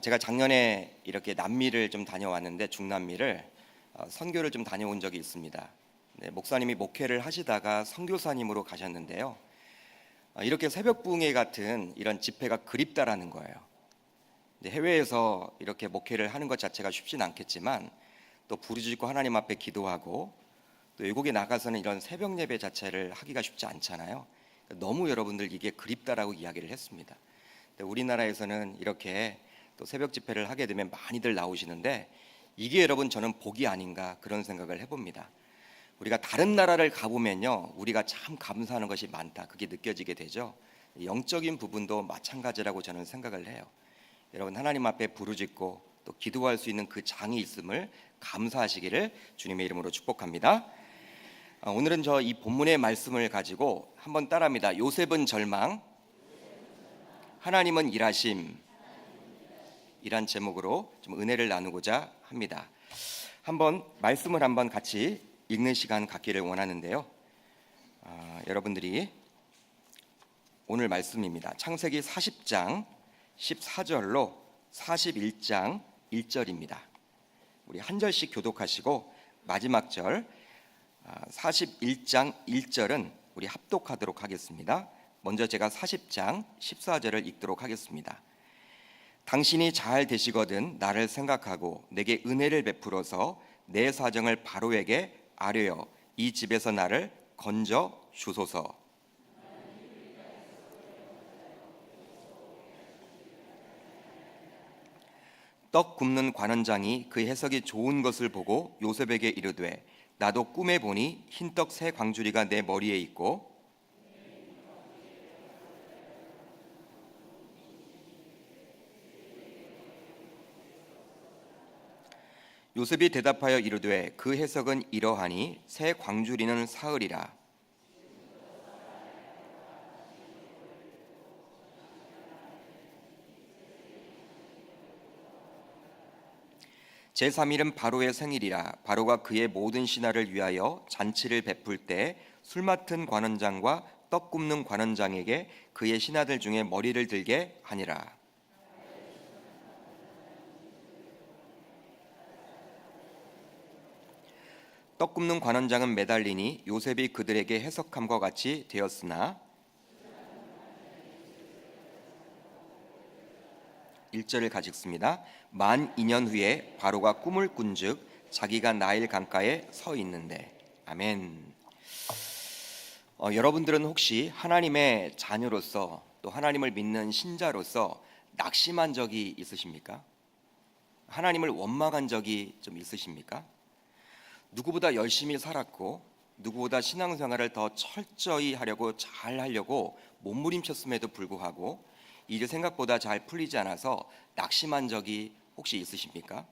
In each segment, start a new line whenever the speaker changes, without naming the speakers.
제가 작년에 이렇게 남미를 좀 다녀왔는데 중남미를 선교를 좀 다녀온 적이 있습니다. 네, 목사님이 목회를 하시다가 선교사님으로 가셨는데요. 이렇게 새벽 부흥회 같은 이런 집회가 그립다라는 거예요. 해외에서 이렇게 목회를 하는 것 자체가 쉽지는 않겠지만 또 부르짖고 하나님 앞에 기도하고 또 외국에 나가서는 이런 새벽 예배 자체를 하기가 쉽지 않잖아요. 너무 여러분들 이게 그립다라고 이야기를 했습니다. 우리나라에서는 이렇게 또 새벽 집회를 하게 되면 많이들 나오시는데 이게 여러분 저는 복이 아닌가 그런 생각을 해봅니다. 우리가 다른 나라를 가보면요, 우리가 참 감사하는 것이 많다, 그게 느껴지게 되죠. 영적인 부분도 마찬가지라고 저는 생각을 해요. 여러분 하나님 앞에 부르짖고 또 기도할 수 있는 그 장이 있음을 감사하시기를 주님의 이름으로 축복합니다. 오늘은 저 이 본문의 말씀을 가지고 한번 따라합니다. 요셉은 절망, 하나님은 일하심, 이란 제목으로 좀 은혜를 나누고자 합니다. 한번 말씀을 한번 같이 읽는 시간 갖기를 원하는데요. 여러분들이 오늘 말씀입니다. 창세기 40장 14절로 41장 1절입니다. 우리 한 절씩 교독하시고 마지막 절 41장 1절은 우리 합독하도록 하겠습니다. 먼저 제가 40장 14절을 읽도록 하겠습니다. 당신이 잘 되시거든 나를 생각하고 내게 은혜를 베풀어서 내 사정을 바로에게 아뢰어 이 집에서 나를 건져 주소서. 떡 굽는 관원장이 그 해석이 좋은 것을 보고 요셉에게 이르되 나도 꿈에 보니 흰떡 세 광주리가 내 머리에 있고 요셉이 대답하여 이르되 그 해석은 이러하니 새 광주리는 사흘이라. 제3일은 바로의 생일이라. 바로가 그의 모든 신하를 위하여 잔치를 베풀 때 술 맡은 관원장과 떡 굽는 관원장에게 그의 신하들 중에 머리를 들게 하니라. 떡 굽는 관원장은 매달리니 요셉이 그들에게 해석함과 같이 되었으나 1절을 가직습니다. 만 2년 후에 바로가 꿈을 꾼즉 자기가 나일 강가에 서 있는데. 아멘. 여러분들은 혹시 하나님의 자녀로서 또 하나님을 믿는 신자로서 낙심한 적이 있으십니까? 하나님을 원망한 적이 좀 있으십니까? 누구보다 열심히 살았고 누구보다 신앙생활을 더 철저히 하려고 잘 하려고 몸부림쳤음에도 불구하고 일이 생각보다 잘 풀리지 않아서 낙심한 적이 혹시 있으십니까?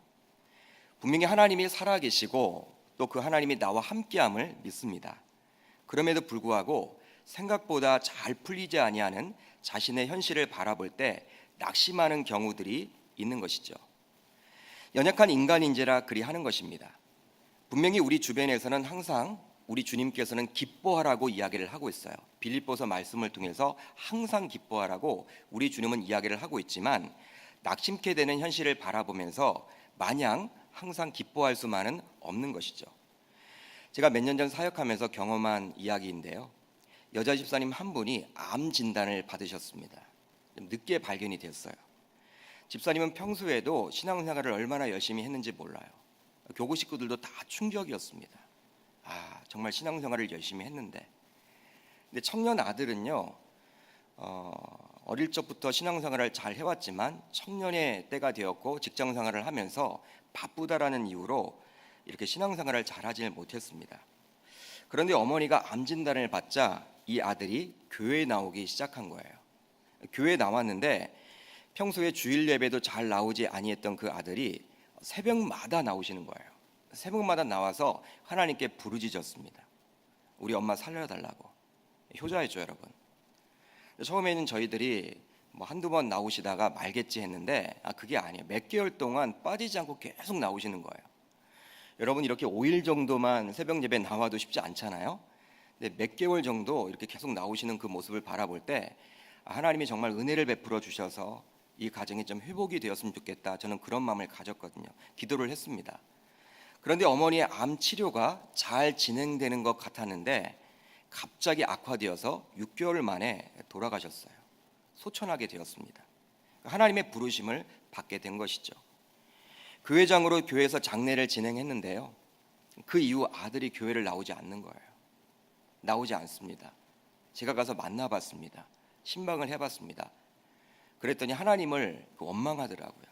분명히 하나님이 살아계시고 또 그 하나님이 나와 함께함을 믿습니다. 그럼에도 불구하고 생각보다 잘 풀리지 아니하는 자신의 현실을 바라볼 때 낙심하는 경우들이 있는 것이죠. 연약한 인간인지라 그리하는 것입니다. 분명히 우리 주변에서는 항상 우리 주님께서는 기뻐하라고 이야기를 하고 있어요. 빌립보서 말씀을 통해서 항상 기뻐하라고 우리 주님은 이야기를 하고 있지만 낙심케 되는 현실을 바라보면서 마냥 항상 기뻐할 수만은 없는 것이죠. 제가 몇 년 전 사역하면서 경험한 이야기인데요. 여자 집사님 한 분이 암 진단을 받으셨습니다. 좀 늦게 발견이 됐어요. 집사님은 평소에도 신앙생활을 얼마나 열심히 했는지 몰라요. 교구 식구들도 다 충격이었습니다. 정말 신앙생활을 열심히 했는데. 근데 청년 아들은요, 어릴 적부터 신앙생활을 잘 해왔지만 청년의 때가 되었고 직장생활을 하면서 바쁘다라는 이유로 이렇게 신앙생활을 잘 하지 못했습니다. 그런데 어머니가 암 진단을 받자 이 아들이 교회에 나오기 시작한 거예요. 교회에 나왔는데 평소에 주일 예배도 잘 나오지 아니했던 그 아들이 새벽마다 나오시는 거예요. 새벽마다 나와서 하나님께 부르짖었습니다. 우리 엄마 살려달라고. 효자였죠, 여러분. 처음에는 저희들이 한두 번 나오시다가 말겠지 했는데 그게 아니에요. 몇 개월 동안 빠지지 않고 계속 나오시는 거예요. 여러분 이렇게 5일 정도만 새벽 예배 나와도 쉽지 않잖아요. 근데 몇 개월 정도 이렇게 계속 나오시는 그 모습을 바라볼 때 하나님이 정말 은혜를 베풀어 주셔서 이 가정이 좀 회복이 되었으면 좋겠다. 저는 그런 마음을 가졌거든요. 기도를 했습니다. 그런데 어머니의 암 치료가 잘 진행되는 것 같았는데 갑자기 악화되어서 6개월 만에 돌아가셨어요. 소천하게 되었습니다. 하나님의 부르심을 받게 된 것이죠. 그 회장으로 교회에서 장례를 진행했는데요. 그 이후 아들이 교회를 나오지 않는 거예요. 나오지 않습니다. 제가 가서 만나봤습니다. 신방을 해봤습니다. 그랬더니 하나님을 원망하더라고요.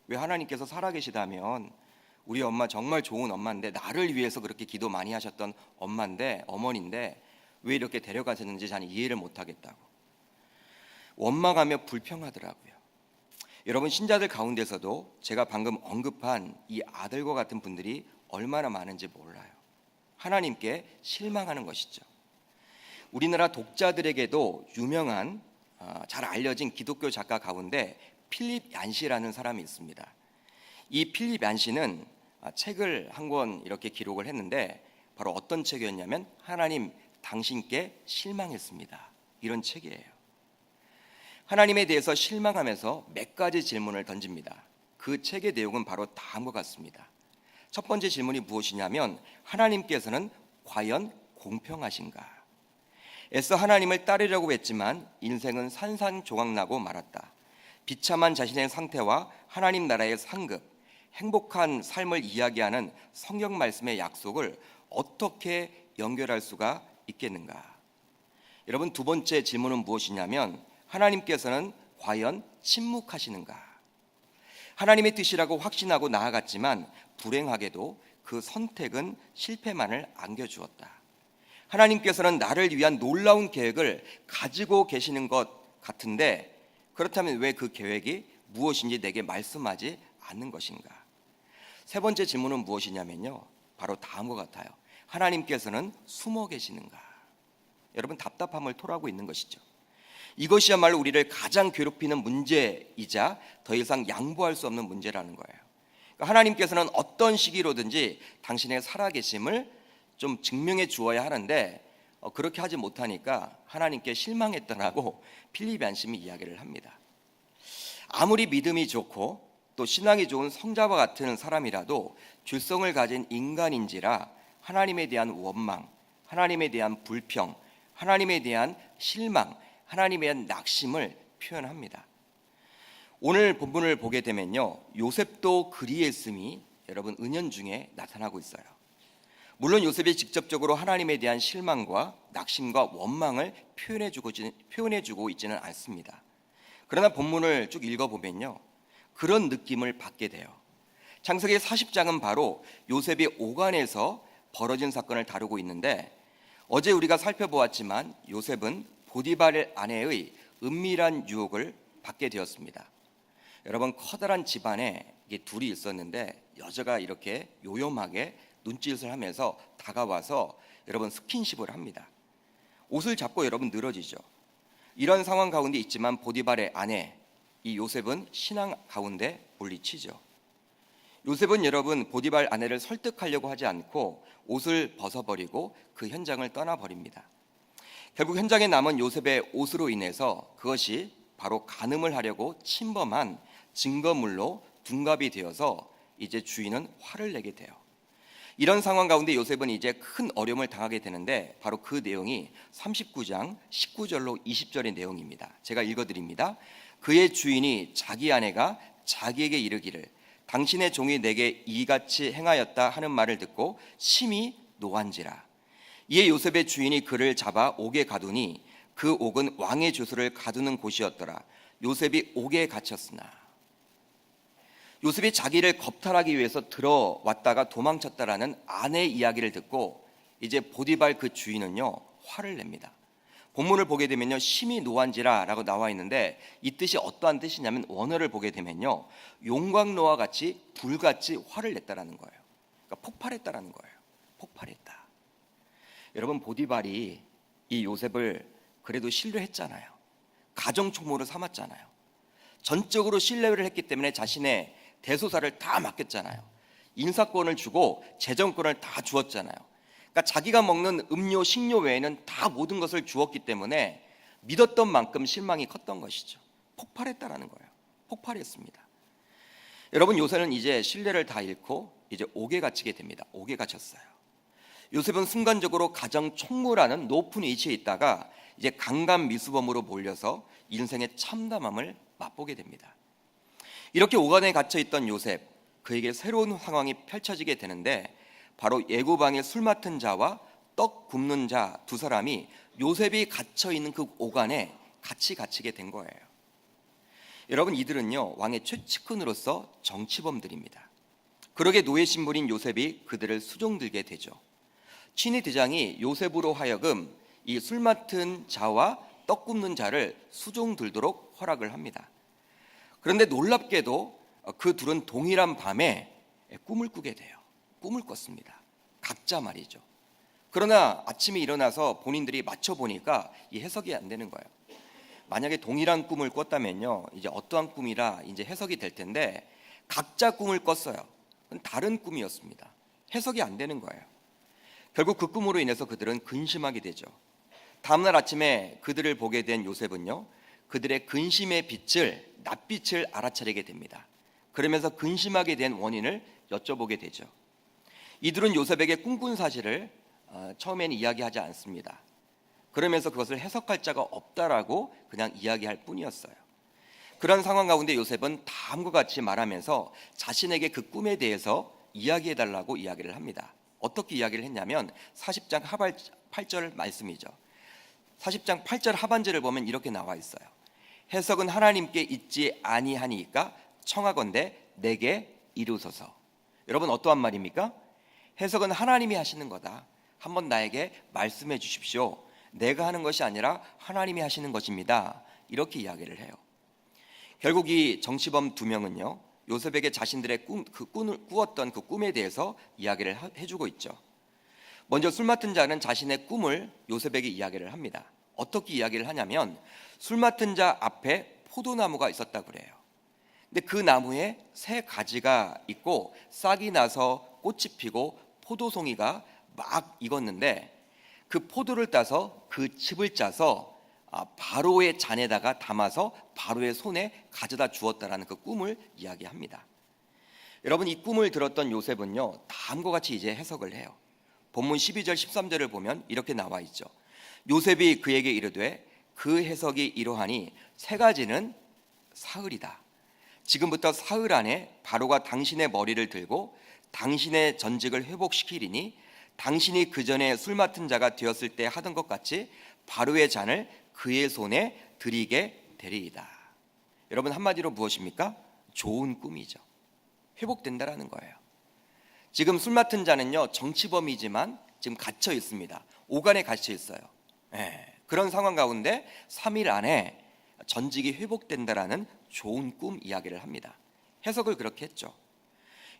왜 하나님께서 살아계시다면 우리 엄마 정말 좋은 엄마인데, 나를 위해서 그렇게 기도 많이 하셨던 엄마인데, 어머니인데 왜 이렇게 데려가셨는지 저는 이해를 못하겠다고 원망하며 불평하더라고요. 여러분, 신자들 가운데서도 제가 방금 언급한 이 아들과 같은 분들이 얼마나 많은지 몰라요. 하나님께 실망하는 것이죠. 우리나라 독자들에게도 유명한 잘 알려진 기독교 작가 가운데 필립 얀시라는 사람이 있습니다. 이 필립 얀시는 책을 한 권 이렇게 기록을 했는데 바로 어떤 책이었냐면 하나님 당신께 실망했습니다. 이런 책이에요. 하나님에 대해서 실망하면서 몇 가지 질문을 던집니다. 그 책의 내용은 바로 다음과 같습니다. 첫 번째 질문이 무엇이냐면 하나님께서는 과연 공평하신가? 애써 하나님을 따르려고 했지만 인생은 산산조각나고 말았다. 비참한 자신의 상태와 하나님 나라의 상급, 행복한 삶을 이야기하는 성경 말씀의 약속을 어떻게 연결할 수가 있겠는가? 여러분, 두 번째 질문은 무엇이냐면 하나님께서는 과연 침묵하시는가? 하나님의 뜻이라고 확신하고 나아갔지만 불행하게도 그 선택은 실패만을 안겨주었다. 하나님께서는 나를 위한 놀라운 계획을 가지고 계시는 것 같은데 그렇다면 왜 그 계획이 무엇인지 내게 말씀하지 않는 것인가? 세 번째 질문은 무엇이냐면요, 바로 다음과 같아요. 하나님께서는 숨어 계시는가? 여러분, 답답함을 토하고 있는 것이죠. 이것이야말로 우리를 가장 괴롭히는 문제이자 더 이상 양보할 수 없는 문제라는 거예요. 그러니까 하나님께서는 어떤 시기로든지 당신의 살아계심을 좀 증명해 주어야 하는데 그렇게 하지 못하니까 하나님께 실망했다라고 필립 얀심이 이야기를 합니다. 아무리 믿음이 좋고 또 신앙이 좋은 성자와 같은 사람이라도 죄성을 가진 인간인지라 하나님에 대한 원망, 하나님에 대한 불평, 하나님에 대한 실망, 하나님에 대한 낙심을 표현합니다. 오늘 본문을 보게 되면요, 요셉도 그리했음이 여러분 은연중에 나타나고 있어요. 물론 요셉이 직접적으로 하나님에 대한 실망과 낙심과 원망을 표현해주고 있지는 않습니다. 그러나 본문을 쭉 읽어보면요, 그런 느낌을 받게 돼요. 창세기 40장은 바로 요셉이 오간에서 벌어진 사건을 다루고 있는데 어제 우리가 살펴보았지만 요셉은 보디발 아내의 은밀한 유혹을 받게 되었습니다. 여러분, 커다란 집안에 둘이 있었는데 여자가 이렇게 요염하게 눈짓을 하면서 다가와서 여러분 스킨십을 합니다. 옷을 잡고 여러분 늘어지죠. 이런 상황 가운데 있지만 보디발의 아내 이 요셉은 신앙 가운데 물리치죠. 요셉은 여러분 보디발 아내를 설득하려고 하지 않고 옷을 벗어버리고 그 현장을 떠나버립니다. 결국 현장에 남은 요셉의 옷으로 인해서 그것이 바로 간음을 하려고 침범한 증거물로 둔갑이 되어서 이제 주인은 화를 내게 돼요. 이런 상황 가운데 요셉은 이제 큰 어려움을 당하게 되는데 바로 그 내용이 39장 19절로 20절의 내용입니다. 제가 읽어드립니다. 그의 주인이 자기 아내가 자기에게 이르기를 당신의 종이 내게 이같이 행하였다 하는 말을 듣고 심히 노한지라. 이에 요셉의 주인이 그를 잡아 옥에 가두니 그 옥은 왕의 조수를 가두는 곳이었더라. 요셉이 옥에 갇혔으나 요셉이 자기를 겁탈하기 위해서 들어왔다가 도망쳤다라는 아내의 이야기를 듣고 이제 보디발 그 주인은요 화를 냅니다. 본문을 보게 되면요 심히 노한지라라고 나와 있는데 이 뜻이 어떠한 뜻이냐면 원어를 보게 되면요 용광로와 같이 불같이 화를 냈다라는 거예요. 그러니까 폭발했다라는 거예요. 폭발했다. 여러분, 보디발이 이 요셉을 그래도 신뢰했잖아요. 가정총무로 삼았잖아요. 전적으로 신뢰를 했기 때문에 자신의 대소사를 다 맡겼잖아요. 인사권을 주고 재정권을 다 주었잖아요. 그러니까 자기가 먹는 음료, 식료 외에는 다 모든 것을 주었기 때문에 믿었던 만큼 실망이 컸던 것이죠. 폭발했다라는 거예요. 폭발했습니다. 여러분, 요셉은 이제 신뢰를 다 잃고 이제 옥에 갇히게 됩니다. 옥에 갇혔어요. 요셉은 순간적으로 가정 총무라는 높은 위치에 있다가 이제 강간 미수범으로 몰려서 인생의 참담함을 맛보게 됩니다. 이렇게 옥 안에 갇혀 있던 요셉, 그에게 새로운 상황이 펼쳐지게 되는데 바로 예고방의 술 맡은 자와 떡 굽는 자 두 사람이 요셉이 갇혀 있는 그 옥 안에 같이 갇히게 된 거예요. 여러분, 이들은요 왕의 최측근으로서 정치범들입니다. 그러게 노예 신분인 요셉이 그들을 수종들게 되죠. 친위 대장이 요셉으로 하여금 이 술 맡은 자와 떡 굽는 자를 수종들도록 허락을 합니다. 그런데 놀랍게도 그 둘은 동일한 밤에 꿈을 꾸게 돼요. 꿈을 꿨습니다. 각자 말이죠. 그러나 아침에 일어나서 본인들이 맞춰보니까 이 해석이 안 되는 거예요. 만약에 동일한 꿈을 꿨다면요, 이제 어떠한 꿈이라 이제 해석이 될 텐데 각자 꿈을 꿨어요. 다른 꿈이었습니다. 해석이 안 되는 거예요. 결국 그 꿈으로 인해서 그들은 근심하게 되죠. 다음날 아침에 그들을 보게 된 요셉은요, 그들의 근심의 빛을 낯빛을 알아차리게 됩니다. 그러면서 근심하게 된 원인을 여쭤보게 되죠. 이들은 요셉에게 꿈꾼 사실을 처음에는 이야기하지 않습니다. 그러면서 그것을 해석할 자가 없다라고 그냥 이야기할 뿐이었어요. 그런 상황 가운데 요셉은 다음과 같이 말하면서 자신에게 그 꿈에 대해서 이야기해달라고 이야기를 합니다. 어떻게 이야기를 했냐면 40장 8절 말씀이죠. 40장 8절 하반절을 보면 이렇게 나와 있어요. 해석은 하나님께 있지 아니하니까 청하건대 내게 이루소서. 여러분, 어떠한 말입니까? 해석은 하나님이 하시는 거다. 한번 나에게 말씀해 주십시오. 내가 하는 것이 아니라 하나님이 하시는 것입니다. 이렇게 이야기를 해요. 결국 이 정치범 두 명은요, 요셉에게 자신들의 꾸었던 그 꿈에 대해서 이야기를 해주고 있죠. 먼저 술 맡은 자는 자신의 꿈을 요셉에게 이야기를 합니다. 어떻게 이야기를 하냐면 술 맡은 자 앞에 포도나무가 있었다고 그래요. 근데 그 나무에 새 가지가 있고 싹이 나서 꽃이 피고 포도송이가 막 익었는데 그 포도를 따서 그 즙을 짜서 바로의 잔에다가 담아서 바로의 손에 가져다 주었다라는 그 꿈을 이야기합니다. 여러분, 이 꿈을 들었던 요셉은요 다음과 같이 이제 해석을 해요. 본문 12절 13절을 보면 이렇게 나와 있죠. 요셉이 그에게 이르되 그 해석이 이러하니 세 가지는 사흘이다. 지금부터 사흘 안에 바로가 당신의 머리를 들고 당신의 전직을 회복시키리니 당신이 그 전에 술 맡은 자가 되었을 때 하던 것 같이 바로의 잔을 그의 손에 드리게 되리이다. 여러분, 한마디로 무엇입니까? 좋은 꿈이죠. 회복된다라는 거예요. 지금 술 맡은 자는요 정치범이지만 지금 갇혀 있습니다. 옥 안에 갇혀 있어요. 그런 상황 가운데 3일 안에 전직이 회복된다라는 좋은 꿈 이야기를 합니다. 해석을 그렇게 했죠.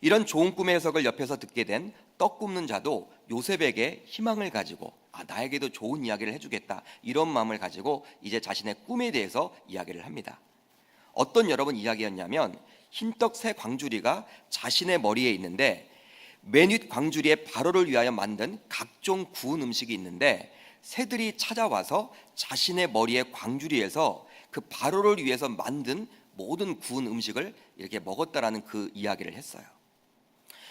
이런 좋은 꿈의 해석을 옆에서 듣게 된 떡 굽는 자도 요셉에게 희망을 가지고 나에게도 좋은 이야기를 해주겠다, 이런 마음을 가지고 이제 자신의 꿈에 대해서 이야기를 합니다. 어떤 여러분 이야기였냐면 흰떡 새 광주리가 자신의 머리에 있는데 맨 윗 광주리에 바로를 위하여 만든 각종 구운 음식이 있는데 새들이 찾아와서 자신의 머리에 광주리에서 그 바로를 위해서 만든 모든 구운 음식을 이렇게 먹었다라는 그 이야기를 했어요.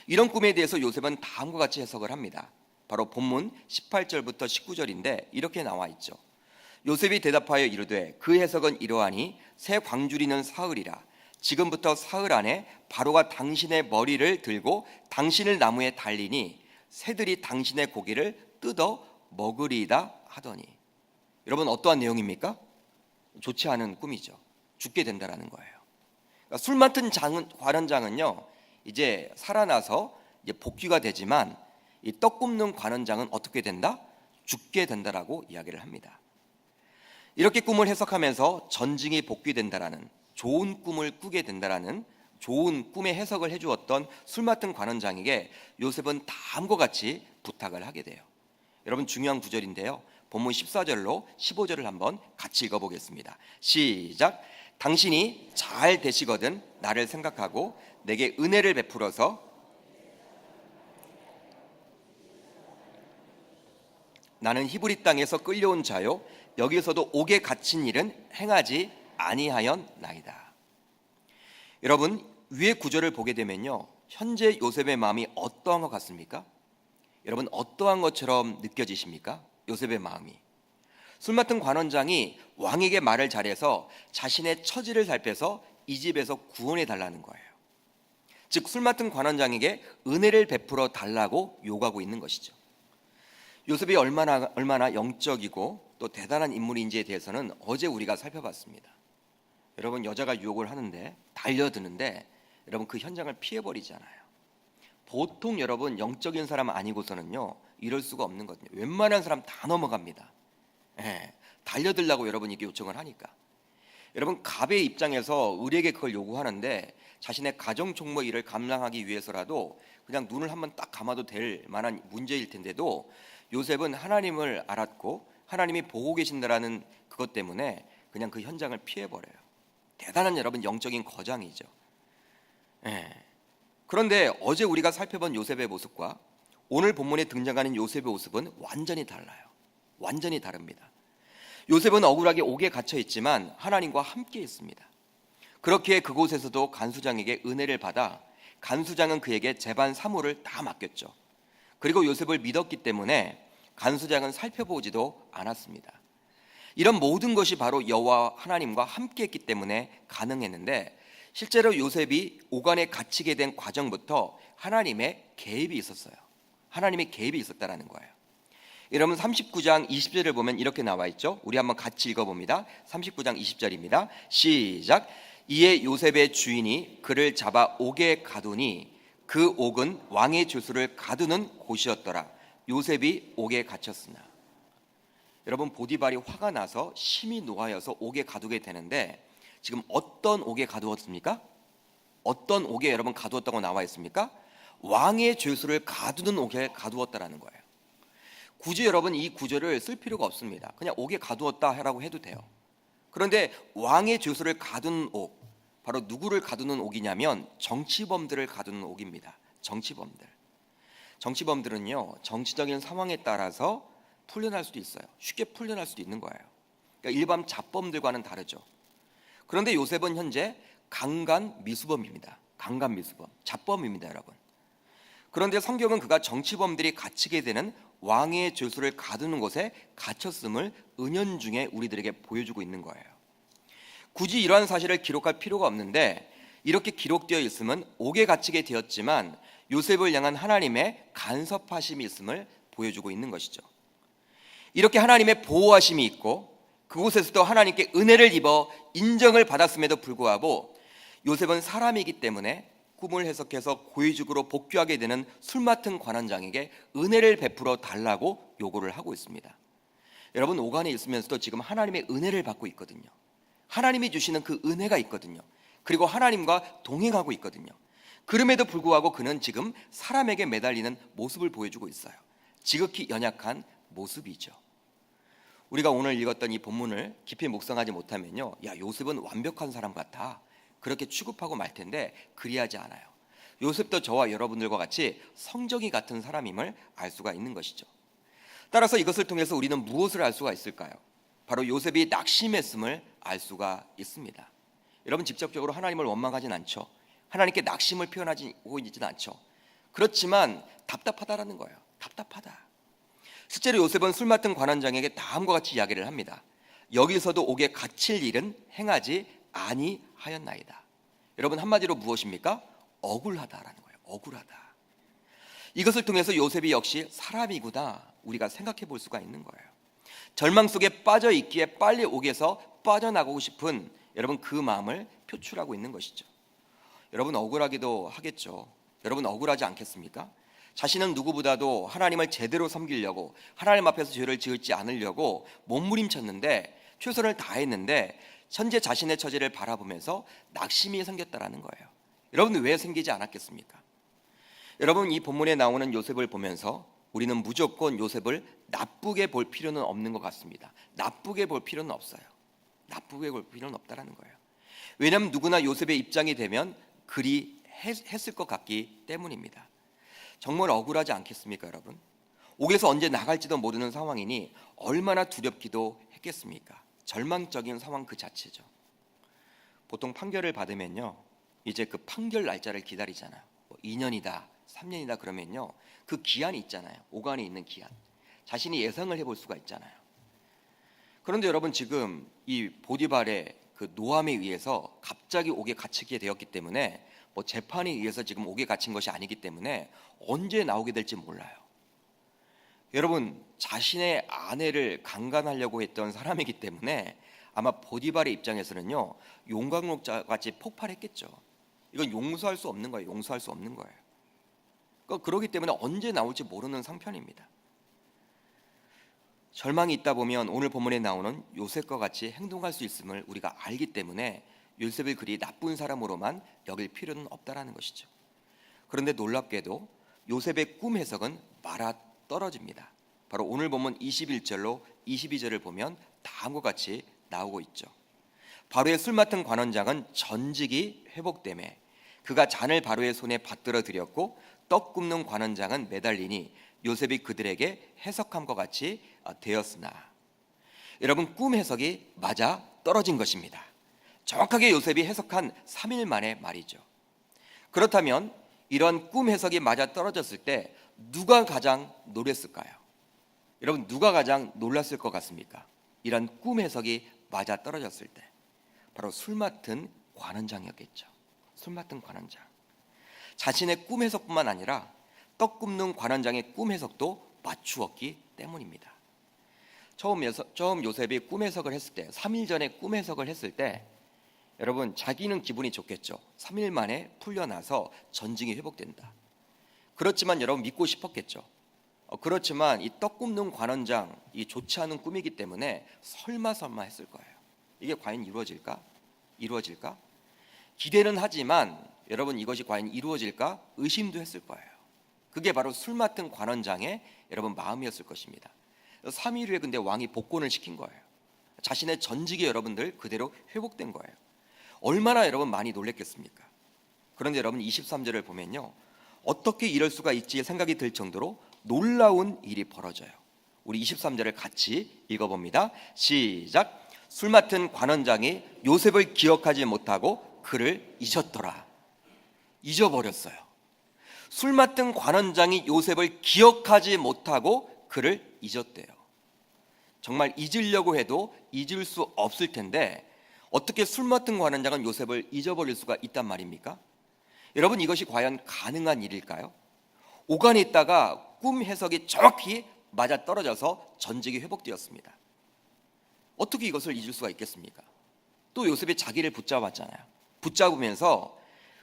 이런 꿈에 대해서 요셉은 다음과 같이 해석을 합니다. 바로 본문 18절부터 19절인데 이렇게 나와 있죠. 요셉이 대답하여 이르되 그 해석은 이러하니 새 광주리는 사흘이라. 지금부터 사흘 안에 바로가 당신의 머리를 들고 당신을 나무에 달리니 새들이 당신의 고기를 뜯어 먹으리이다 하더니. 여러분, 어떠한 내용입니까? 좋지 않은 꿈이죠. 죽게 된다라는 거예요. 그러니까 술 맡은 관원장은요 이제 살아나서 이제 복귀가 되지만 이 떡 굽는 관원장은 어떻게 된다? 죽게 된다라고 이야기를 합니다. 이렇게 꿈을 해석하면서 전직이 복귀된다라는 좋은 꿈을 꾸게 된다라는 좋은 꿈의 해석을 해주었던 술 맡은 관원장에게 요셉은 다음과 같이 부탁을 하게 돼요. 여러분, 중요한 구절인데요. 본문 14절로 15절을 한번 같이 읽어보겠습니다. 시작. 당신이 잘 되시거든 나를 생각하고 내게 은혜를 베풀어서 나는 히브리 땅에서 끌려온 자요 여기서도 옥에 갇힌 일은 행하지 아니하였나이다. 여러분 위의 구절을 보게 되면요, 현재 요셉의 마음이 어떠한 것 같습니까? 여러분 어떠한 것처럼 느껴지십니까? 요셉의 마음이. 술 맡은 관원장이 왕에게 말을 잘해서 자신의 처지를 살펴서 이 집에서 구원해 달라는 거예요. 즉 술 맡은 관원장에게 은혜를 베풀어 달라고 요구하고 있는 것이죠. 요셉이 얼마나 영적이고 또 대단한 인물인지에 대해서는 어제 우리가 살펴봤습니다. 여러분 여자가 유혹을 하는데 달려드는데 여러분 그 현장을 피해버리잖아요. 보통 여러분 영적인 사람 아니고서는요 이럴 수가 없는 거거든요. 웬만한 사람 다 넘어갑니다. 달려들라고 여러분이 요청을 하니까. 여러분 갑의 입장에서 을에게 그걸 요구하는데 자신의 가정 총무 일을 감당하기 위해서라도 그냥 눈을 한번 딱 감아도 될 만한 문제일 텐데도 요셉은 하나님을 알았고 하나님이 보고 계신다라는 그것 때문에 그냥 그 현장을 피해버려요. 대단한 여러분 영적인 거장이죠. 그런데 어제 우리가 살펴본 요셉의 모습과 오늘 본문에 등장하는 요셉의 모습은 완전히 달라요. 완전히 다릅니다. 요셉은 억울하게 옥에 갇혀 있지만 하나님과 함께 있습니다. 그렇기에 그곳에서도 간수장에게 은혜를 받아 간수장은 그에게 재반 사무를 다 맡겼죠. 그리고 요셉을 믿었기 때문에 간수장은 살펴보지도 않았습니다. 이런 모든 것이 바로 여호와 하나님과 함께했기 때문에 가능했는데 실제로 요셉이 오간에 갇히게 된 과정부터 하나님의 개입이 있었어요. 하나님의 개입이 있었다라는 거예요. 여러분 39장 20절을 보면 이렇게 나와 있죠. 우리 한번 같이 읽어봅니다. 39장 20절입니다. 시작. 이에 요셉의 주인이 그를 잡아 옥에 가두니 그 옥은 왕의 죄수를 가두는 곳이었더라. 요셉이 옥에 갇혔으나. 여러분 보디발이 화가 나서 심히 노하여서 옥에 가두게 되는데 지금 어떤 옥에 가두었습니까? 어떤 옥에 여러분 가두었다고 나와 있습니까? 왕의 죄수를 가두는 옥에 가두었다라는 거예요. 굳이 여러분 이 구절을 쓸 필요가 없습니다. 그냥 옥에 가두었다라고 해도 돼요. 그런데 왕의 죄수를 가둔 옥, 바로 누구를 가두는 옥이냐면 정치범들을 가두는 옥입니다. 정치범들은요 정치적인 상황에 따라서 풀려날 수도 있어요. 쉽게 풀려날 수도 있는 거예요. 그러니까 일반 잡범들과는 다르죠. 그런데 요셉은 현재 강간 미수범입니다. 강간 미수범, 잡범입니다, 여러분. 그런데 성경은 그가 정치범들이 갇히게 되는 왕의 죄수를 가두는 곳에 갇혔음을 은연중에 우리들에게 보여주고 있는 거예요. 굳이 이러한 사실을 기록할 필요가 없는데 이렇게 기록되어 있음은 옥에 갇히게 되었지만 요셉을 향한 하나님의 간섭하심이 있음을 보여주고 있는 것이죠. 이렇게 하나님의 보호하심이 있고 그곳에서도 하나님께 은혜를 입어 인정을 받았음에도 불구하고 요셉은 사람이기 때문에 꿈을 해석해서 고위직으로 복귀하게 되는 술 맡은 관원장에게 은혜를 베풀어 달라고 요구를 하고 있습니다. 여러분 오간에 있으면서도 지금 하나님의 은혜를 받고 있거든요. 하나님이 주시는 그 은혜가 있거든요. 그리고 하나님과 동행하고 있거든요. 그럼에도 불구하고 그는 지금 사람에게 매달리는 모습을 보여주고 있어요. 지극히 연약한 모습이죠. 우리가 오늘 읽었던 이 본문을 깊이 묵상하지 못하면요, 야 요셉은 완벽한 사람 같아 그렇게 취급하고 말 텐데 그리하지 않아요. 요셉도 저와 여러분들과 같이 성정이 같은 사람임을 알 수가 있는 것이죠. 따라서 이것을 통해서 우리는 무엇을 알 수가 있을까요? 바로 요셉이 낙심했음을 알 수가 있습니다. 여러분 직접적으로 하나님을 원망하진 않죠. 하나님께 낙심을 표현하고 있지는 않죠. 그렇지만 답답하다라는 거예요. 답답하다. 실제로 요셉은 술 맡은 관원장에게 다음과 같이 이야기를 합니다. 여기서도 옥에 갇힐 일은 행하지 아니하였나이다. 여러분 한마디로 무엇입니까? 억울하다라는 거예요. 억울하다. 이것을 통해서 요셉이 역시 사람이구나 우리가 생각해 볼 수가 있는 거예요. 절망 속에 빠져 있기에 빨리 옥에서 빠져나가고 싶은 여러분 그 마음을 표출하고 있는 것이죠. 여러분 억울하기도 하겠죠. 여러분 억울하지 않겠습니까? 자신은 누구보다도 하나님을 제대로 섬기려고 하나님 앞에서 죄를 지을지 않으려고 몸부림쳤는데 최선을 다했는데 현재 자신의 처지를 바라보면서 낙심이 생겼다라는 거예요. 여러분 왜 생기지 않았겠습니까? 여러분 이 본문에 나오는 요셉을 보면서 우리는 무조건 요셉을 나쁘게 볼 필요는 없는 것 같습니다. 나쁘게 볼 필요는 없어요. 나쁘게 볼 필요는 없다라는 거예요. 왜냐하면 누구나 요셉의 입장이 되면 그리 했을 것 같기 때문입니다. 정말 억울하지 않겠습니까, 여러분? 옥에서 언제 나갈지도 모르는 상황이니 얼마나 두렵기도 했겠습니까? 절망적인 상황 그 자체죠. 보통 판결을 받으면요, 이제 그 판결 날짜를 기다리잖아요. 뭐 2년이다, 3년이다 그러면요, 그 기한이 있잖아요. 오간에 있는 기한. 자신이 예상을 해볼 수가 있잖아요. 그런데 여러분, 지금 이 보디발의 그 노함에 의해서 갑자기 옥에 갇히게 되었기 때문에, 뭐 재판에 의해서 지금 옥에 갇힌 것이 아니기 때문에 언제 나오게 될지 몰라요. 여러분, 자신의 아내를 강간하려고 했던 사람이기 때문에 아마 보디발의 입장에서는요, 용광로자 같이 폭발했겠죠. 이건 용서할 수 없는 거예요. 용서할 수 없는 거예요. 그렇기 때문에 언제 나올지 모르는 상편입니다. 절망이 있다 보면 오늘 본문에 나오는 요셉과 같이 행동할 수 있음을 우리가 알기 때문에 요셉을 그리 나쁜 사람으로만 여길 필요는 없다라는 것이죠. 그런데 놀랍게도 요셉의 꿈 해석은 말아 떨어집니다. 바로 오늘 본문 21절로 22절을 보면 다음과 같이 나오고 있죠. 바로의 술 맡은 관원장은 전직이 회복되매 그가 잔을 바로의 손에 받들어 드렸고 떡 굽는 관원장은 매달리니 요셉이 그들에게 해석함과 같이 되었으나, 여러분, 꿈 해석이 맞아 떨어진 것입니다. 정확하게 요셉이 해석한 3일 만의 말이죠. 그렇다면 이런 꿈 해석이 맞아 떨어졌을 때 누가 가장 놀랐을까요? 여러분, 누가 가장 놀랐을 것 같습니까? 이런 꿈 해석이 맞아 떨어졌을 때 바로 술 맡은 관원장이었겠죠. 술 맡은 관원장. 자신의 꿈 해석뿐만 아니라 떡 굽는 관원장의 꿈 해석도 맞추었기 때문입니다. 처음 요셉이 꿈 해석을 했을 때, 3일 전에 꿈 해석을 했을 때, 여러분, 자기는 기분이 좋겠죠. 3일 만에 풀려나서 전직이 회복된다. 그렇지만 여러분, 믿고 싶었겠죠. 그렇지만 이 떡 굽는 관원장, 이 좋지 않은 꿈이기 때문에 설마 했을 거예요. 이게 과연 이루어질까? 기대는 하지만 여러분, 이것이 과연 이루어질까? 의심도 했을 거예요. 그게 바로 술 맡은 관원장의 여러분 마음이었을 것입니다. 3일 후에 근데 왕이 복권을 시킨 거예요. 자신의 전직이 여러분들 그대로 회복된 거예요. 얼마나 여러분 많이 놀랬겠습니까? 그런데 여러분, 23절을 보면요, 어떻게 이럴 수가 있지 생각이 들 정도로 놀라운 일이 벌어져요. 우리 23절을 같이 읽어봅니다. 시작. 술 맡은 관원장이 요셉을 기억하지 못하고 그를 잊었더라. 잊어버렸어요. 술 맡은 관원장이 요셉을 기억하지 못하고 그를 잊었대요. 정말 잊으려고 해도 잊을 수 없을 텐데 어떻게 술 맡은 관원장은 요셉을 잊어버릴 수가 있단 말입니까? 여러분, 이것이 과연 가능한 일일까요? 오간에 있다가 꿈 해석이 정확히 맞아 떨어져서 전직이 회복되었습니다. 어떻게 이것을 잊을 수가 있겠습니까? 또 요셉이 자기를 붙잡았잖아요. 붙잡으면서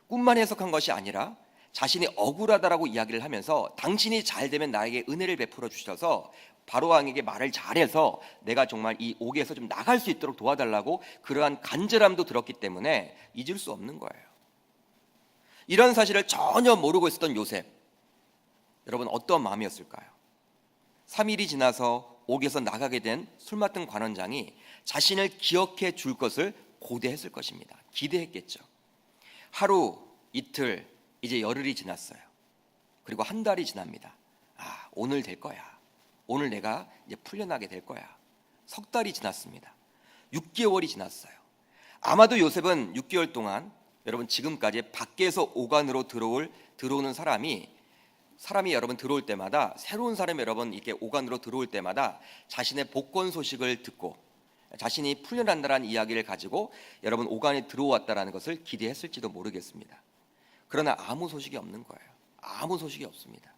꿈만 해석한 것이 아니라 자신이 억울하다라고 이야기를 하면서 당신이 잘 되면 나에게 은혜를 베풀어 주셔서 바로 왕에게 말을 잘해서 내가 정말 이 옥에서 좀 나갈 수 있도록 도와달라고 그러한 간절함도 들었기 때문에 잊을 수 없는 거예요. 이런 사실을 전혀 모르고 있었던 요셉, 여러분, 어떤 마음이었을까요? 3일이 지나서 옥에서 나가게 된 술 맡은 관원장이 자신을 기억해 줄 것을 고대했을 것입니다. 기대했겠죠. 하루, 이틀, 이제 열흘이 지났어요. 그리고 한 달이 지납니다. 오늘 될 거야. 오늘 내가 이제 풀려나게 될 거야. 석 달이 지났습니다. 6개월이 지났어요. 아마도 요셉은 6개월 동안 여러분, 지금까지 밖에서 오간으로 들어오는 사람이 여러분 들어올 때마다, 새로운 사람이 여러분 이렇게 오간으로 들어올 때마다 자신의 복권 소식을 듣고 자신이 풀려난다라는 이야기를 가지고 여러분 오간에 들어왔다라는 것을 기대했을지도 모르겠습니다. 그러나 아무 소식이 없는 거예요. 아무 소식이 없습니다.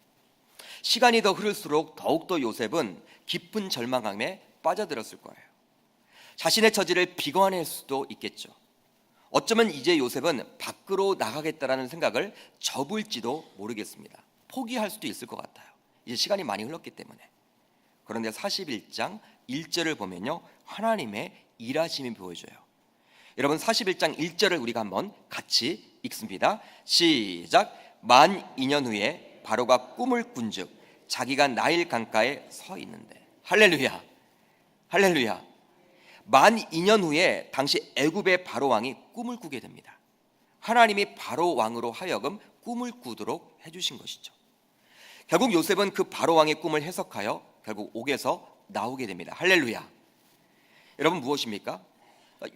시간이 더 흐를수록 더욱더 요셉은 깊은 절망감에 빠져들었을 거예요. 자신의 처지를 비관할 수도 있겠죠. 어쩌면 이제 요셉은 밖으로 나가겠다라는 생각을 접을지도 모르겠습니다. 포기할 수도 있을 것 같아요. 이제 시간이 많이 흘렀기 때문에. 그런데 41장 1절을 보면요, 하나님의 일하심이 보여져요. 여러분, 41장 1절을 우리가 한번 같이 읽습니다. 시작. 만 2년 후에 바로가 꿈을 꾼즉 자기가 나일 강가에 서 있는데. 할렐루야, 할렐루야. 만 2년 후에 당시 애굽의 바로 왕이 꿈을 꾸게 됩니다. 하나님이 바로 왕으로 하여금 꿈을 꾸도록 해주신 것이죠. 결국 요셉은 그 바로 왕의 꿈을 해석하여 결국 옥에서 나오게 됩니다. 할렐루야. 여러분, 무엇입니까?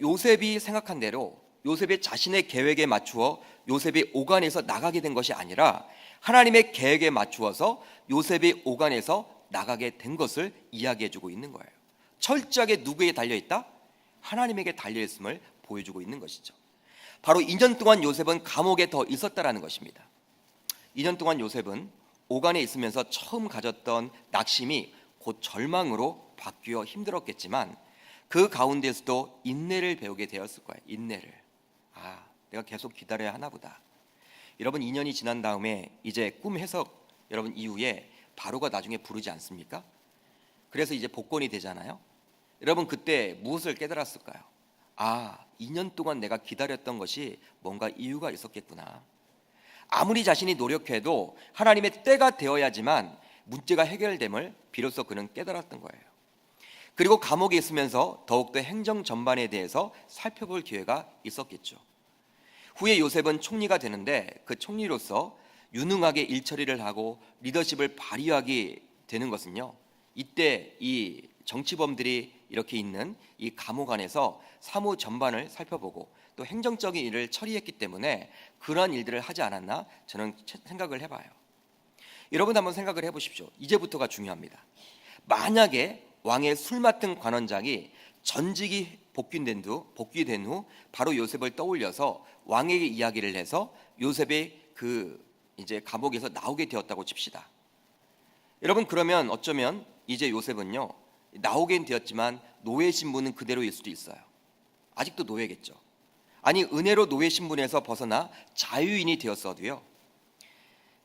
요셉이 생각한 대로 요셉의 자신의 계획에 맞추어 요셉이 오간에서 나가게 된 것이 아니라 하나님의 계획에 맞추어서 요셉이 오간에서 나가게 된 것을 이야기해주고 있는 거예요. 철저하게 누구에게 달려있다? 하나님에게 달려있음을 보여주고 있는 것이죠. 바로 2년 동안 요셉은 감옥에 더 있었다라는 것입니다. 2년 동안 요셉은 오간에 있으면서 처음 가졌던 낙심이 곧 절망으로 바뀌어 힘들었겠지만 그 가운데서도 인내를 배우게 되었을 거예요. 인내를. 내가 계속 기다려야 하나 보다. 여러분 2년이 지난 다음에 이제 꿈 해석 여러분 이후에 바로가 나중에 부르지 않습니까? 그래서 이제 복권이 되잖아요. 여러분 그때 무엇을 깨달았을까요? 2년 동안 내가 기다렸던 것이 뭔가 이유가 있었겠구나. 아무리 자신이 노력해도 하나님의 때가 되어야지만 문제가 해결됨을 비로소 그는 깨달았던 거예요. 그리고 감옥에 있으면서 더욱더 행정 전반에 대해서 살펴볼 기회가 있었겠죠. 후에 요셉은 총리가 되는데 그 총리로서 유능하게 일처리를 하고 리더십을 발휘하게 되는 것은요, 이때 이 정치범들이 이렇게 있는 이 감옥 안에서 사무 전반을 살펴보고 또 행정적인 일을 처리했기 때문에 그러한 일들을 하지 않았나 저는 생각을 해봐요. 여러분 한번 생각을 해보십시오. 이제부터가 중요합니다. 만약에 왕의 술 맡은 관원장이 전직이 복귀된 후 바로 요셉을 떠올려서 왕에게 이야기를 해서 요셉이 이제 감옥에서 나오게 되었다고 칩시다. 여러분 그러면 어쩌면 이제 요셉은요 나오긴 되었지만 노예 신분은 그대로일 수도 있어요. 아직도 노예겠죠. 아니 은혜로 노예 신분에서 벗어나 자유인이 되었어도요,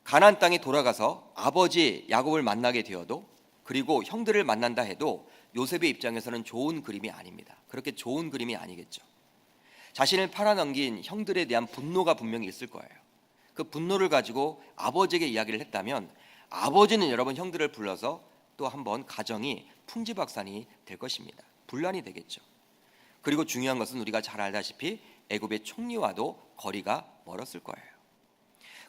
가나안 땅에 돌아가서 아버지 야곱을 만나게 되어도 그리고 형들을 만난다 해도 요셉의 입장에서는 좋은 그림이 아닙니다. 그렇게 좋은 그림이 아니겠죠. 자신을 팔아넘긴 형들에 대한 분노가 분명히 있을 거예요. 그 분노를 가지고 아버지에게 이야기를 했다면 아버지는 여러분 형들을 불러서 또 한번 가정이 풍지박산이 될 것입니다. 분란이 되겠죠. 그리고 중요한 것은 우리가 잘 알다시피 애굽의 총리와도 거리가 멀었을 거예요.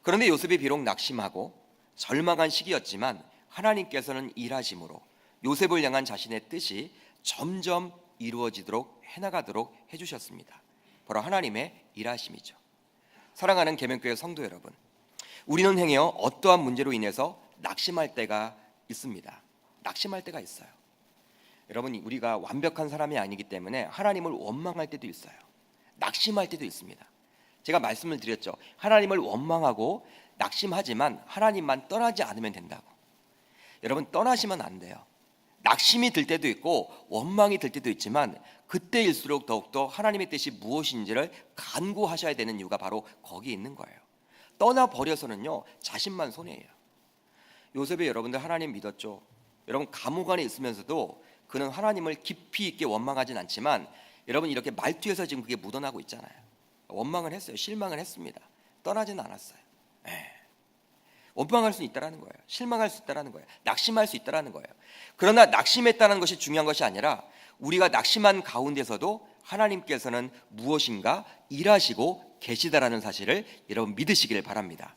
그런데 요셉이 비록 낙심하고 절망한 시기였지만 하나님께서는 일하심으로 요셉을 향한 자신의 뜻이 점점 이루어지도록 해나가도록 해주셨습니다. 바로 하나님의 일하심이죠. 사랑하는 계명교회 성도 여러분, 우리는 행여 어떠한 문제로 인해서 낙심할 때가 있습니다. 낙심할 때가 있어요. 여러분 우리가 완벽한 사람이 아니기 때문에 하나님을 원망할 때도 있어요. 낙심할 때도 있습니다. 제가 말씀을 드렸죠. 하나님을 원망하고 낙심하지만 하나님만 떠나지 않으면 된다고. 여러분 떠나시면 안 돼요. 낙심이 들 때도 있고 원망이 들 때도 있지만 그때일수록 더욱더 하나님의 뜻이 무엇인지를 간구하셔야 되는 이유가 바로 거기에 있는 거예요. 떠나버려서는요 자신만 손해예요. 요셉이 여러분들 하나님 믿었죠. 여러분 감옥 안에 있으면서도 그는 하나님을 깊이 있게 원망하진 않지만 여러분 이렇게 말투에서 지금 그게 묻어나고 있잖아요. 원망을 했어요. 실망을 했습니다. 떠나지는 않았어요. 원망할 수 있다라는 거예요. 실망할 수 있다라는 거예요. 낙심할 수 있다라는 거예요. 그러나 낙심했다는 것이 중요한 것이 아니라 우리가 낙심한 가운데서도 하나님께서는 무엇인가 일하시고 계시다라는 사실을 여러분 믿으시길 바랍니다.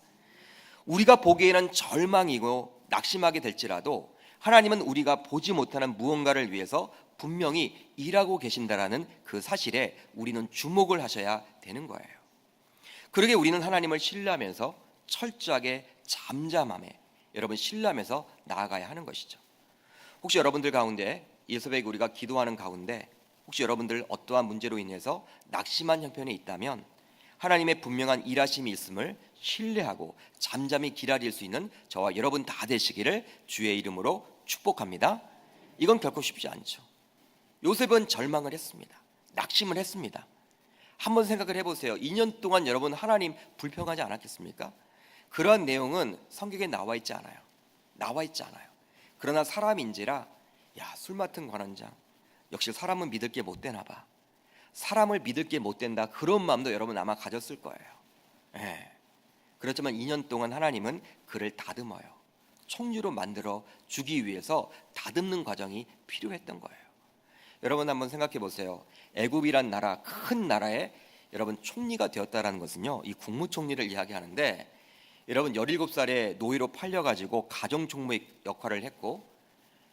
우리가 보기에는 절망이고 낙심하게 될지라도 하나님은 우리가 보지 못하는 무언가를 위해서 분명히 일하고 계신다라는 그 사실에 우리는 주목을 하셔야 되는 거예요. 그러게 우리는 하나님을 신뢰하면서 철저하게 잠잠함에 여러분 신뢰하면서 나아가야 하는 것이죠. 혹시 여러분들 가운데 예수에게 우리가 기도하는 가운데 혹시 여러분들 어떠한 문제로 인해서 낙심한 형편에 있다면 하나님의 분명한 일하심이 있음을 신뢰하고 잠잠히 기다릴 수 있는 저와 여러분 다 되시기를 주의 이름으로 축복합니다. 이건 결코 쉽지 않죠. 요셉은 절망을 했습니다. 낙심을 했습니다. 한번 생각을 해보세요. 2년 동안 여러분 하나님 불평하지 않았겠습니까? 그러한 내용은 성경에 나와 있지 않아요. 나와 있지 않아요. 그러나 사람인지라 술 맡은 관원장 역시 사람은 믿을 게 못 되나 봐. 사람을 믿을 게 못 된다. 그런 마음도 여러분 아마 가졌을 거예요. 그렇지만 2년 동안 하나님은 그를 다듬어요. 총리로 만들어 주기 위해서 다듬는 과정이 필요했던 거예요. 여러분 한번 생각해 보세요. 애굽이란 나라, 큰 나라에 여러분 총리가 되었다라는 것은요, 이 국무총리를 이야기하는데 여러분 17살에 노예로 팔려가지고 가정총무의 역할을 했고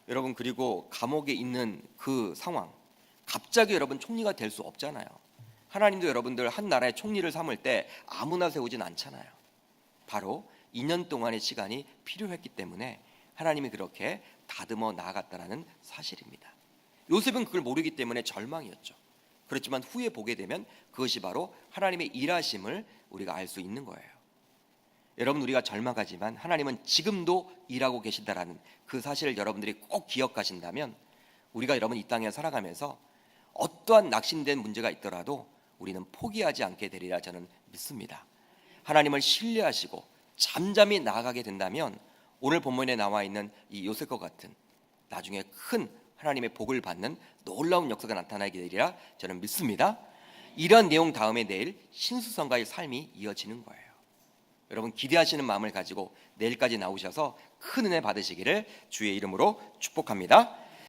여러분 그리고 감옥에 있는 그 상황, 갑자기 여러분 총리가 될 수 없잖아요. 하나님도 여러분들 한 나라의 총리를 삼을 때 아무나 세우진 않잖아요. 바로 2년 동안의 시간이 필요했기 때문에 하나님이 그렇게 다듬어 나아갔다는 사실입니다. 요셉은 그걸 모르기 때문에 절망이었죠. 그렇지만 후에 보게 되면 그것이 바로 하나님의 일하심을 우리가 알 수 있는 거예요. 여러분, 우리가 절망하지만 하나님은 지금도 일하고 계신다라는 그 사실을 여러분들이 꼭 기억하신다면 우리가 여러분 이 땅에 살아가면서 어떠한 낙심된 문제가 있더라도 우리는 포기하지 않게 되리라 저는 믿습니다. 하나님을 신뢰하시고 잠잠히 나아가게 된다면 오늘 본문에 나와 있는 이 요셉과 같은 나중에 큰 하나님의 복을 받는 놀라운 역사가 나타나게 되리라 저는 믿습니다. 이런 내용 다음에 내일 신수성가의 삶이 이어지는 거예요. 여러분, 기대하시는 마음을 가지고 내일까지 나오셔서 큰 은혜 받으시기를 주의 이름으로 축복합니다.